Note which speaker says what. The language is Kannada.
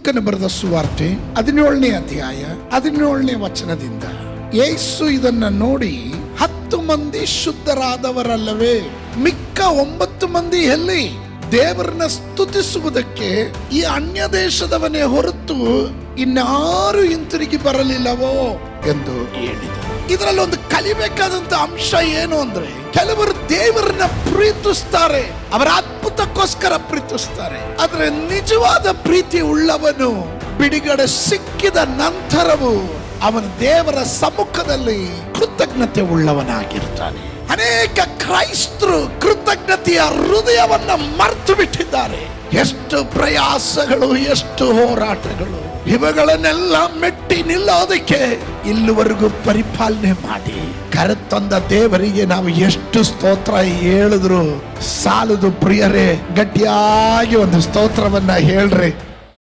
Speaker 1: ಲೂಕನ ಬರೆದ ಸುವಾರ್ತೆ 17ನೇ ಅಧ್ಯಾಯ 17ನೇ ವಚನದಿಂದ, ಯೇಸು ಇದನ್ನ ನೋಡಿ 10 ಮಂದಿ ಶುದ್ಧರಾದವರಲ್ಲವೇ, ಮಿಕ್ಕ 9 ಮಂದಿ ಎಲ್ಲಿ? ದೇವರನ್ನ ಸ್ತುತಿಸುವುದಕ್ಕೆ ಈ ಅನ್ಯ ದೇಶದವನೇ ಹೊರತು ಇನ್ಯಾರು ಹಿಂತಿರುಗಿ ಬರಲಿಲ್ಲವೋ ಎಂದು ಹೇಳಿದರು. ಇದರಲ್ಲಿ ಒಂದು ಕಲಿಬೇಕಾದಂತ ಅಂಶ ಏನು ಅಂದ್ರೆ, ಕೆಲವರು ದೇವರನ್ನ ಪ್ರೀತಿಸ್ತಾರೆ, ಅವರ ಅದ್ಭುತಕ್ಕೋಸ್ಕರ ಪ್ರೀತಿಸ್ತಾರೆ. ಆದ್ರೆ ನಿಜವಾದ ಪ್ರೀತಿ ಉಳ್ಳವನು ಬಿಡುಗಡೆ ಸಿಕ್ಕಿದ ನಂತರವೂ ಅವನ ದೇವರ ಸಮ್ಮುಖದಲ್ಲಿ ಕೃತಜ್ಞತೆ ಉಳ್ಳವನಾಗಿರ್ತಾನೆ. ಅನೇಕ ಕ್ರೈಸ್ತರು ಕೃತಜ್ಞತೆಯ ಹೃದಯವನ್ನ ಮರೆತು ಬಿಟ್ಟಿದ್ದಾರೆ. ಎಷ್ಟು ಪ್ರಯಾಸಗಳು, ಎಷ್ಟು ಹೋರಾಟಗಳು, ಇವುಗಳನ್ನೆಲ್ಲ ಮೆಟ್ಟಿ ನಿಲ್ಲೋದಕ್ಕೆ ಇಲ್ಲಿವರೆಗೂ ಪರಿಪಾಲನೆ ಮಾಡಿ ಕರೆತಂದ ದೇವರಿಗೆ ನಾವು ಎಷ್ಟು ಸ್ತೋತ್ರ ಹೇಳಿದ್ರು ಸಾಲದು. ಪ್ರಿಯರೇ, ಗಟ್ಟಿಯಾಗಿ ಒಂದು ಸ್ತೋತ್ರವನ್ನ ಹೇಳ್ರಿ.